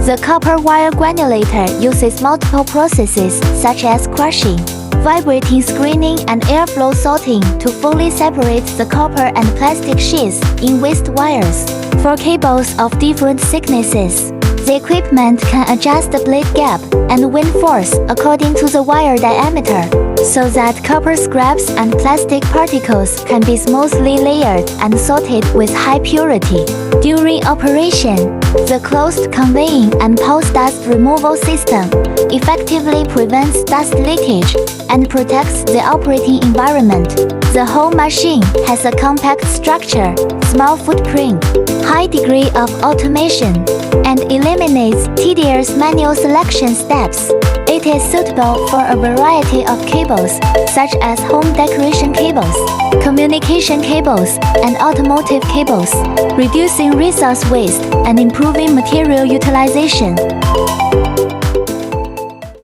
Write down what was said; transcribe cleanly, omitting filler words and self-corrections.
The copper wire granulator uses multiple processes such as crushing, vibrating screening and airflow sorting to fully separate the copper and plastic sheets in waste wires. For cables of different thicknesses, the equipment can adjust the blade gap and wind force according to the wire diameter, so that copper scraps and plastic particles can be smoothly layered and sorted with high purity. During operation, the closed conveying and post-dust removal system effectively prevents dust leakage and protects the operating environment. The whole machine has a compact structure, small footprint, high degree of automation, and eliminates tedious manual selection steps. It is suitable for a variety of cables, such as home decoration cables, communication cables, and automotive cables, reducing resource waste and improving material utilization.